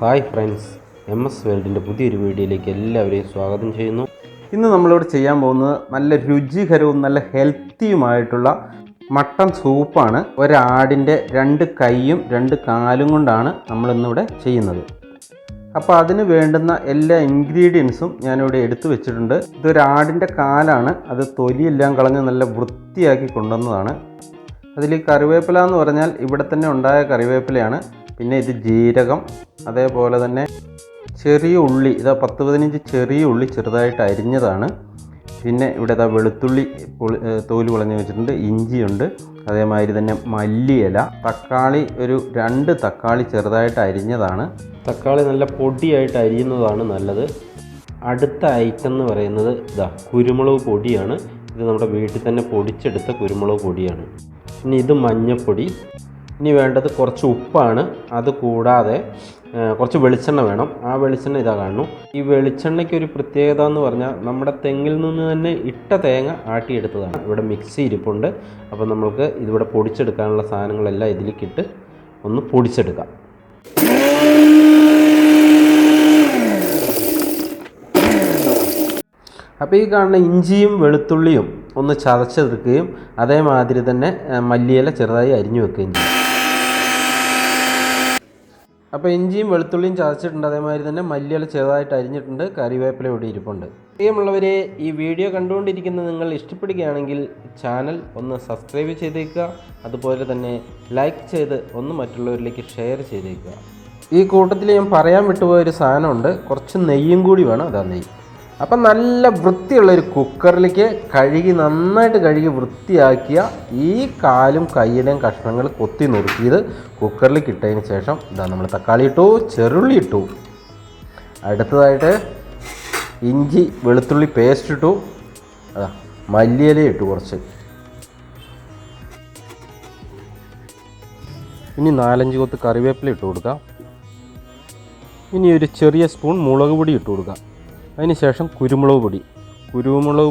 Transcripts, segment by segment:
Hi friends, MS വേൾഡിൻ്റെ പുതിയൊരു വീഡിയോയിലേക്ക് എല്ലാവരെയും സ്വാഗതം ചെയ്യുന്നു. ഇന്ന് നമ്മളിവിടെ ചെയ്യാൻ പോകുന്നത് നല്ല രുചികരവും നല്ല ഹെൽത്തിയുമായിട്ടുള്ള മട്ടൺ സൂപ്പാണ്. ഒരാടിൻ്റെ 2 കൈയും 2 കാലും കൊണ്ടാണ് നമ്മളിന്നിവിടെ ചെയ്യുന്നത്. അപ്പോൾ അതിന് വേണ്ടുന്ന എല്ലാ ഇൻഗ്രീഡിയൻസും ഞാനിവിടെ എടുത്തു വെച്ചിട്ടുണ്ട്. ഇതൊരാടിൻ്റെ കാലാണ്, അത് തൊലിയെല്ലാം കളഞ്ഞ് നല്ല വൃത്തിയാക്കി കൊണ്ടുവന്നതാണ്. അതിൽ കറിവേപ്പില എന്ന് പറഞ്ഞാൽ ഇവിടെ തന്നെ ഉണ്ടായ കറിവേപ്പിലയാണ്. പിന്നെ ഇത് ജീരകം, അതേപോലെ തന്നെ ചെറിയ ഉള്ളി, ഇതാ 10-15 ചെറിയ ഉള്ളി ചെറുതായിട്ട് അരിഞ്ഞതാണ്. പിന്നെ ഇവിടെ ഇതാ വെളുത്തുള്ളി തോല് കളഞ്ഞ് വെച്ചിട്ടുണ്ട്, ഇഞ്ചിയുണ്ട്, അതേമാതിരി തന്നെ മല്ലിയില, തക്കാളി ഒരു 2 തക്കാളി ചെറുതായിട്ട് അരിഞ്ഞതാണ്. തക്കാളി നല്ല പൊടിയായിട്ട് അരിയുന്നതാണ് നല്ലത്. അടുത്ത ഐറ്റം എന്ന് പറയുന്നത് ഇതാ കുരുമുളക് പൊടിയാണ്. ഇത് നമ്മുടെ വീട്ടിൽ തന്നെ പൊടിച്ചെടുത്ത കുരുമുളക് പൊടിയാണ്. ഇനി ഇത് മഞ്ഞൾപ്പൊടി. ഇനി വേണ്ടത് കുറച്ച് ഉപ്പാണ്. അതുകൂടാതെ കുറച്ച് വെളിച്ചെണ്ണ വേണം. ആ വെളിച്ചെണ്ണ ഇതാ കാണുന്നു. ഈ വെളിച്ചെണ്ണയ്ക്ക് ഒരു പ്രത്യേകത എന്ന് പറഞ്ഞാൽ നമ്മുടെ തെങ്ങിൽ നിന്ന് തന്നെ ഇട്ട തേങ്ങ ആട്ടിയെടുത്തതാണ്. ഇവിടെ മിക്സി ഇരിപ്പുണ്ട്. അപ്പോൾ നമുക്ക് ഇതിവിടെ പൊടിച്ചെടുക്കാനുള്ള സാധനങ്ങളെല്ലാം ഇതിലേക്കിട്ട് ഒന്ന് പൊടിച്ചെടുക്കാം. അപ്പോൾ ഈ കാണുന്ന ഇഞ്ചിയും വെളുത്തുള്ളിയും ഒന്ന് ചതച്ചെടുക്കുകയും അതേമാതിരി തന്നെ മല്ലിയില ചെറുതായി അരിഞ്ഞു വെക്കുകയും ചെയ്യും. അപ്പോൾ ഇഞ്ചിയും വെളുത്തുള്ളിയും ചതച്ചിട്ടുണ്ട്, അതേമാതിരി തന്നെ മല്ലിയില ചെറുതായിട്ട് അരിഞ്ഞിട്ടുണ്ട്, കറിവേപ്പില ഇവിടെ ഇരിപ്പുണ്ട്. പ്രിയമുള്ളവരെ, ഈ വീഡിയോ കണ്ടുകൊണ്ടിരിക്കുന്ന നിങ്ങൾ ഇഷ്ടപ്പെടുകയാണെങ്കിൽ ചാനൽ ഒന്ന് സബ്സ്ക്രൈബ് ചെയ്തേക്കുക. അതുപോലെ തന്നെ ലൈക്ക് ചെയ്ത് ഒന്ന് മറ്റുള്ളവരിലേക്ക് ഷെയർ ചെയ്തേക്കുക. ഈ കൂട്ടത്തിൽ ഞാൻ പറയാൻ വിട്ടുപോയൊരു സാധനമുണ്ട്, കുറച്ച് നെയ്യും കൂടി വേണം. അതാ നെയ്യ്. അപ്പം നല്ല വൃത്തിയുള്ളൊരു കുക്കറിലേക്ക് നന്നായിട്ട് കഴുകി വൃത്തിയാക്കിയ ഈ കാലും കയ്യിലെയും കഷ്ണങ്ങൾ കൊത്തി നുറുക്കിയത് കുക്കറിലേക്ക് ഇട്ടതിന് ശേഷം ഇതാ നമ്മൾ തക്കാളി ഇട്ടു, ചെറുള്ളി ഇട്ടു, അടുത്തതായിട്ട് ഇഞ്ചി വെളുത്തുള്ളി പേസ്റ്റ് ഇട്ടു, അതാ മല്ലിയില ഇട്ടു കുറച്ച്. ഇനി 4-5 കൊത്ത് കറിവേപ്പില ഇട്ട് കൊടുക്കാം. ഇനി ഒരു ചെറിയ സ്പൂൺ മുളക് പൊടി ഇട്ട് കൊടുക്കാം. അതിനുശേഷം കുരുമുളക്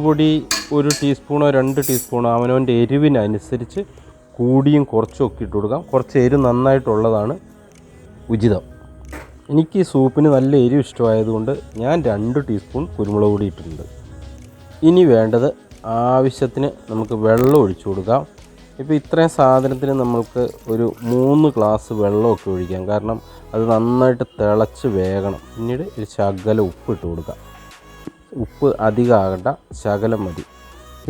പൊടി 1 ടീസ്പൂണോ 2 ടീസ്പൂണോ അവനവൻ്റെ എരിവിനനുസരിച്ച് കൂടിയും കുറച്ചും ഒക്കെ ഇട്ട് കൊടുക്കാം. കുറച്ച് എരിവ് നന്നായിട്ടുള്ളതാണ് ഉചിതം. എനിക്ക് ഈ സൂപ്പിന് നല്ല എരിവ് ഇഷ്ടമായതുകൊണ്ട് ഞാൻ 2 ടീസ്പൂൺ കുരുമുളക് പൊടി ഇട്ടിട്ടുണ്ട്. ഇനി വേണ്ടത് ആവശ്യത്തിന് നമുക്ക് വെള്ളം ഒഴിച്ചു കൊടുക്കാം. ഇപ്പോൾ ഇത്രയും സാധനത്തിന് നമ്മൾക്ക് ഒരു 3 ഗ്ലാസ് വെള്ളമൊക്കെ ഒഴിക്കാം, കാരണം അത് നന്നായിട്ട് തിളച്ച് വേകണം. പിന്നീട് ഒരു ശകലം ഉപ്പ് ഇട്ട് കൊടുക്കാം. ഉപ്പ് അധികം ആകണ്ട, ശകലം മതി.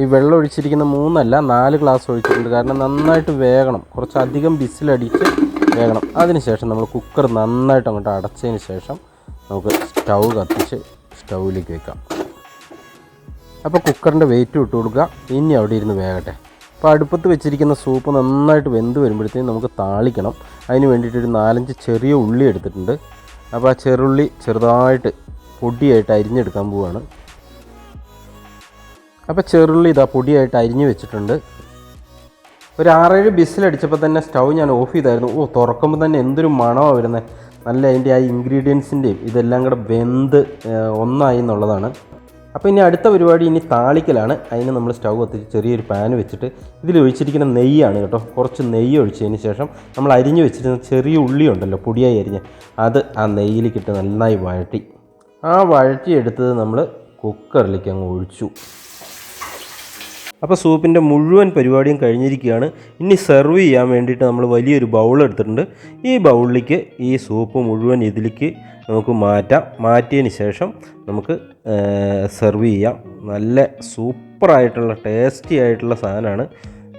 ഈ വെള്ളം ഒഴിച്ചിരിക്കുന്ന 4 ഗ്ലാസ് ഒഴിച്ചിട്ടുണ്ട്, കാരണം നന്നായിട്ട് വേകണം, കുറച്ചധികം വിസിലടിച്ച് വേകണം. അതിനുശേഷം നമ്മൾ കുക്കർ നന്നായിട്ട് അങ്ങോട്ട് അടച്ചതിന് ശേഷം നമുക്ക് സ്റ്റൗ കത്തിച്ച് സ്റ്റൗവിലേക്ക് വെക്കാം. അപ്പോൾ കുക്കറിൻ്റെ വെയിറ്റ് ഇട്ട് കൊടുക്കുക. ഇനി അവിടെ ഇരുന്ന് വേകട്ടെ. അപ്പോൾ അടുപ്പത്ത് വെച്ചിരിക്കുന്ന സൂപ്പ് നന്നായിട്ട് വെന്ത് വരുമ്പോഴത്തേക്കും നമുക്ക് താളിക്കണം. അതിന് വേണ്ടിയിട്ടൊരു 4-5 ചെറിയ ഉള്ളി എടുത്തിട്ടുണ്ട്. അപ്പോൾ ആ ചെറുള്ളി ചെറുതായിട്ട് പൊടിയായിട്ട് അരിഞ്ഞെടുക്കാൻ പോവുകയാണ്. അപ്പോൾ ചെറുള്ളി ഇതാ പൊടിയായിട്ട് അരിഞ്ഞ് വെച്ചിട്ടുണ്ട്. ഒരു 6-7 ബിസിലടിച്ചപ്പോൾ തന്നെ സ്റ്റൗ ഞാൻ ഓഫ് ചെയ്തായിരുന്നു. തുറക്കുമ്പോൾ തന്നെ എന്തൊരു മണമാണ് വരുന്നത്. നല്ല അതിൻ്റെ ആ ഇൻഗ്രീഡിയൻസിൻ്റെയും ഇതെല്ലാം കൂടെ വെന്ത് ഒന്നായി എന്നുള്ളതാണ്. അപ്പോൾ ഇനി അടുത്ത പരിപാടി ഇനി താളിക്കലാണ്. അതിന് നമ്മൾ സ്റ്റൗ കത്തിച്ച് ചെറിയൊരു പാൻ വെച്ചിട്ട് ഇതിൽ ഒഴിച്ചിരിക്കുന്ന നെയ്യാണ് കേട്ടോ. കുറച്ച് നെയ്യ് ഒഴിച്ചതിന് ശേഷം നമ്മൾ അരിഞ്ഞ് വെച്ചിരുന്ന ചെറിയ ഉള്ളി ഉണ്ടല്ലോ, പൊടിയായി അരിഞ്ഞ്, അത് ആ നെയ്യിലേക്കിട്ട് നന്നായി വഴറ്റി. ആ വഴറ്റിയെടുത്തത് നമ്മൾ കുക്കറിലേക്ക് അങ്ങ് ഒഴിച്ചു. അപ്പോൾ സൂപ്പിൻ്റെ മുഴുവൻ പരിപാടിയും കഴിഞ്ഞിരിക്കുകയാണ്. ഇനി സെർവ് ചെയ്യാൻ വേണ്ടിയിട്ട് നമ്മൾ വലിയൊരു ബൗൾ എടുത്തിട്ടുണ്ട്. ഈ ബൗളിലേക്ക് ഈ സൂപ്പ് മുഴുവൻ ഇതിലേക്ക് നമുക്ക് മാറ്റിയതിന് ശേഷം നമുക്ക് സെർവ് ചെയ്യാം. നല്ല സൂപ്പറായിട്ടുള്ള ടേസ്റ്റി ആയിട്ടുള്ള സാധനമാണ്.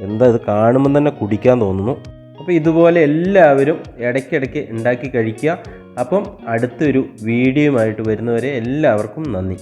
എന്താ ഇത് കാണുമ്പോൾ തന്നെ കുടിക്കാൻ തോന്നുന്നു. അപ്പോൾ ഇതുപോലെ എല്ലാവരും ഇടയ്ക്കിടയ്ക്ക് ഉണ്ടാക്കി കഴിക്കുക. അപ്പം അടുത്തൊരു വീഡിയോയുമായിട്ട് വരുന്നവരെ എല്ലാവർക്കും നന്ദി.